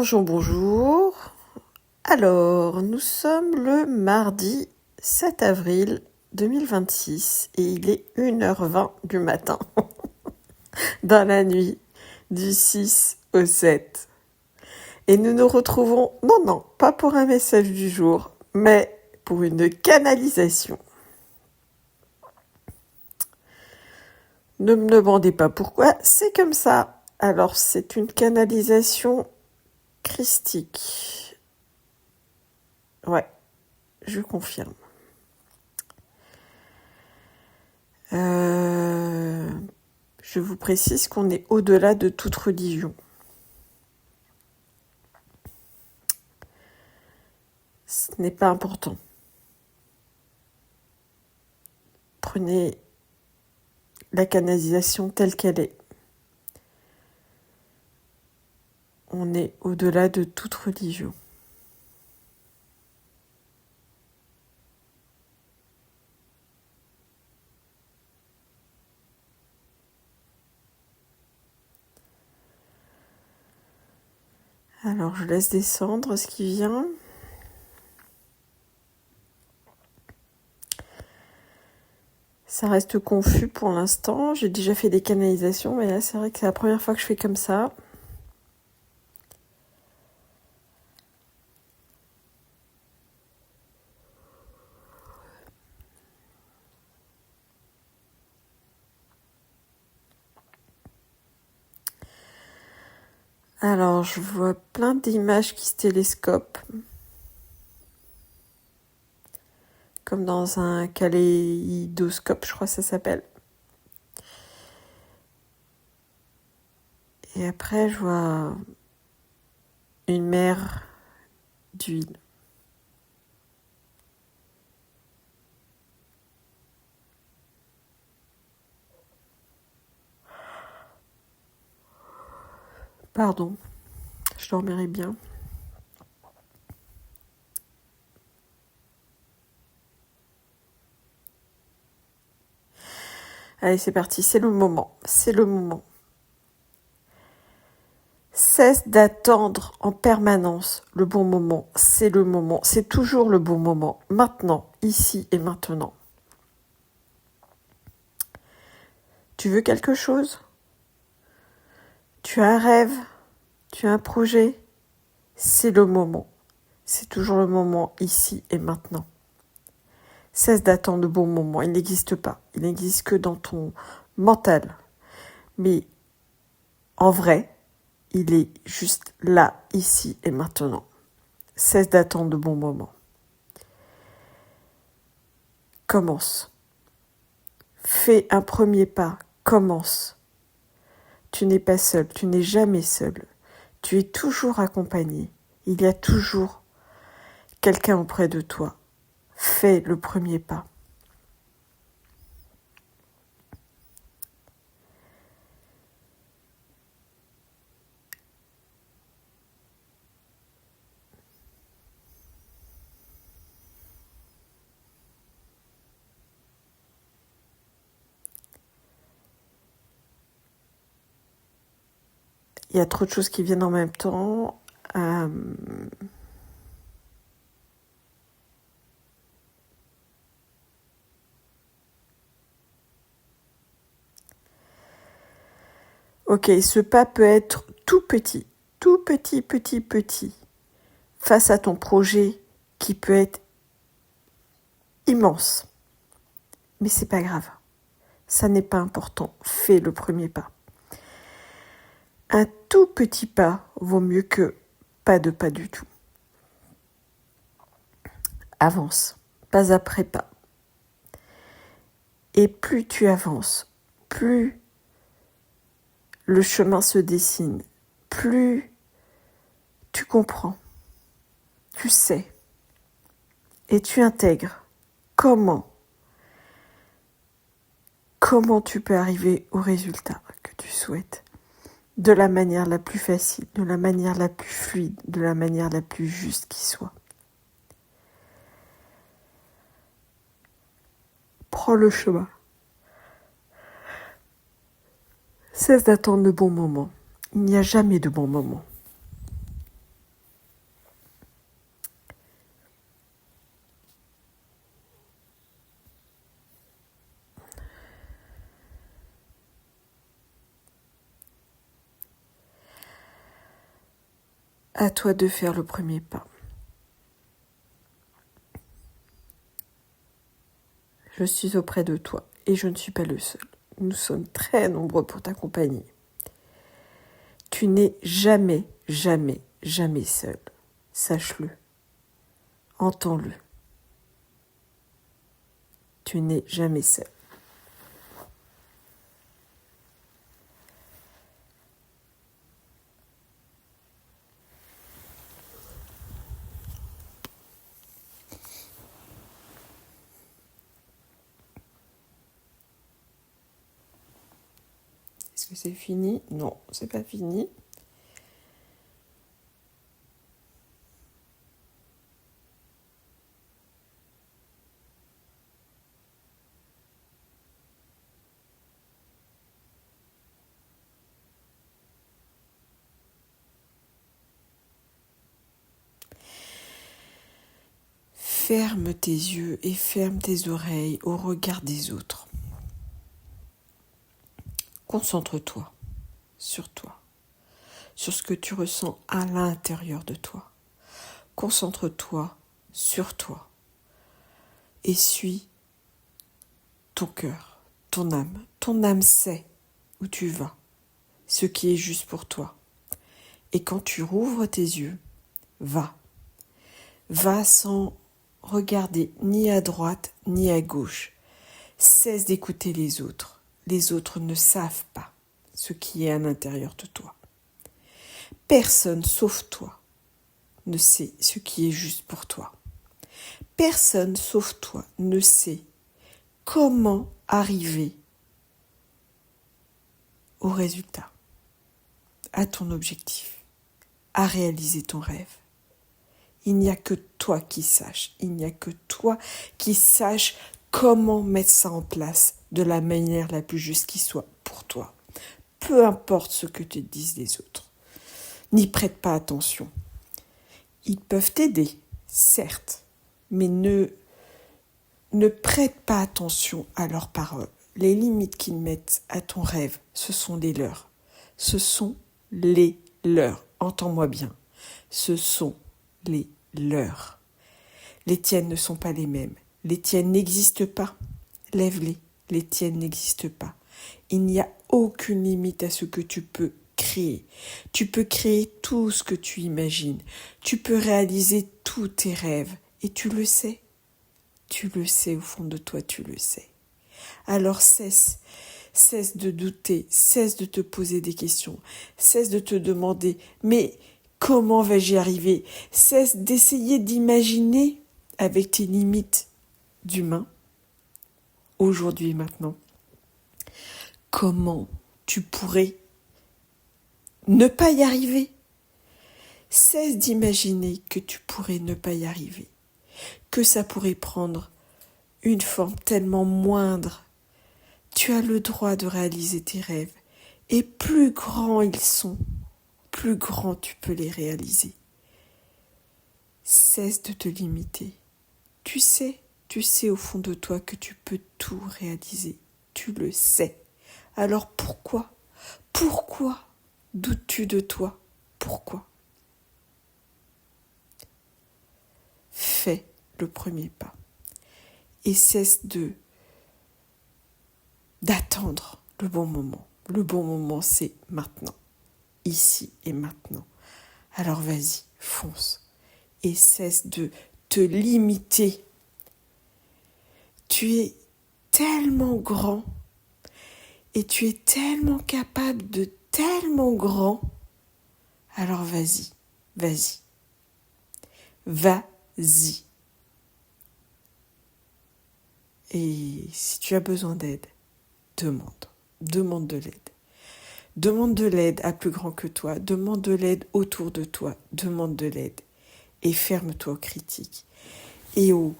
Bonjour, bonjour. Alors, nous sommes le mardi 7 avril 2026 et il est 1h20 du matin, dans la nuit du 6 au 7. Et nous nous retrouvons, non, pas pour un message du jour, mais pour une canalisation. Ne me demandez pas pourquoi, c'est comme ça. Alors, c'est une canalisation christique. Ouais, je confirme. Je vous précise qu'on est au-delà de toute religion. Ce n'est pas important. Prenez la canalisation telle qu'elle est. On est au-delà de toute religion. Alors, je laisse descendre ce qui vient. Ça reste confus pour l'instant. J'ai déjà fait des canalisations, mais là, c'est vrai que c'est la première fois que je fais comme ça. Alors, je vois plein d'images qui se télescopent. Comme dans un kaléidoscope, je crois que ça s'appelle. Et après, je vois une mer d'huile. Pardon, je dormirai bien. Allez, c'est parti, c'est le moment. Cesse d'attendre en permanence le bon moment. C'est le moment, c'est toujours le bon moment. Maintenant, ici et maintenant. Tu veux quelque chose ? Tu as un rêve ? Tu as un projet ? C'est le moment. C'est toujours le moment, ici et maintenant. Cesse d'attendre le bon moment. Il n'existe pas. Il n'existe que dans ton mental. Mais en vrai, il est juste là, ici et maintenant. Cesse d'attendre le bon moment. Commence. Fais un premier pas. Commence. Tu n'es pas seul. Tu n'es jamais seul. Tu es toujours accompagné. Il y a toujours quelqu'un auprès de toi. Fais le premier pas. Il y a trop de choses qui viennent en même temps. Ok, ce pas peut être tout petit, petit, face à ton projet qui peut être immense. Mais c'est pas grave. Ça n'est pas important. Fais le premier pas. Un tout petit pas vaut mieux que pas de pas du tout. Avance, pas après pas. Et plus tu avances, plus le chemin se dessine, plus tu comprends, tu sais, et tu intègres comment tu peux arriver au résultat que tu souhaites, de la manière la plus facile, de la manière la plus fluide, de la manière la plus juste qui soit. Prends le chemin. Cesse d'attendre le bon moment. Il n'y a jamais de bon moment. À toi de faire le premier pas. Je suis auprès de toi et je ne suis pas le seul. Nous sommes très nombreux pour t'accompagner. Tu n'es jamais, jamais, jamais seul. Sache-le. Entends-le. Tu n'es jamais seul. Est-ce que c'est fini? Non, c'est pas fini. Ferme tes yeux et ferme tes oreilles au regard des autres. Concentre-toi sur toi, sur ce que tu ressens à l'intérieur de toi. Concentre-toi sur toi et suis ton cœur, ton âme. Ton âme sait où tu vas, ce qui est juste pour toi. Et quand tu rouvres tes yeux, va. Va sans regarder ni à droite ni à gauche. Cesse d'écouter les autres. Les autres ne savent pas ce qui est à l'intérieur de toi. Personne sauf toi ne sait ce qui est juste pour toi. Personne sauf toi ne sait comment arriver au résultat, à ton objectif, à réaliser ton rêve. Il n'y a que toi qui saches, il n'y a que toi qui saches comment mettre ça en place de la manière la plus juste qui soit pour toi. Peu importe ce que te disent les autres. N'y prête pas attention. Ils peuvent t'aider, certes, mais ne prête pas attention à leurs paroles. Les limites qu'ils mettent à ton rêve, ce sont les leurs. Ce sont les leurs. Entends-moi bien. Ce sont les leurs. Les tiennes ne sont pas les mêmes. Les tiennes n'existent pas. Lève-les. Les tiennes n'existent pas. Il n'y a aucune limite à ce que tu peux créer. Tu peux créer tout ce que tu imagines. Tu peux réaliser tous tes rêves. Et tu le sais. Tu le sais au fond de toi, tu le sais. Alors cesse de douter, cesse de te poser des questions, cesse de te demander « mais comment vais-je y arriver ?» Cesse d'essayer d'imaginer avec tes limites d'humain, aujourd'hui et maintenant, comment tu pourrais ne pas y arriver. Cesse d'imaginer que tu pourrais ne pas y arriver, que ça pourrait prendre une forme tellement moindre. Tu as le droit de réaliser tes rêves, et plus grands ils sont, plus grands tu peux les réaliser. Cesse de te limiter. Tu sais au fond de toi que tu peux tout réaliser. Tu le sais. Alors pourquoi doutes-tu de toi? Pourquoi? Fais le premier pas et cesse d'attendre le bon moment. Le bon moment, c'est maintenant, ici et maintenant. Alors vas-y, fonce et cesse de te limiter. Tu es tellement grand et tu es tellement capable de tellement grand. Alors vas-y. Et si tu as besoin d'aide, demande de l'aide. Demande de l'aide à plus grand que toi, demande de l'aide autour de toi, demande de l'aide. Et ferme-toi aux critiques et au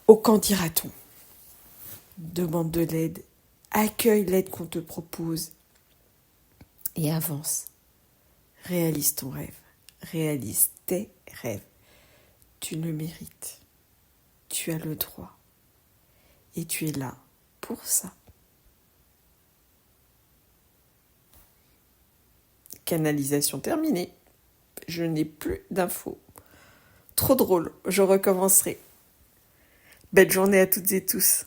qu'en dira-t-on. Demande de l'aide, accueille l'aide qu'on te propose et avance. Réalise ton rêve, réalise tes rêves. Tu le mérites, tu as le droit et tu es là pour ça. Canalisation terminée. je n'ai plus d'infos. Trop drôle, je recommencerai. Belle journée à toutes et tous.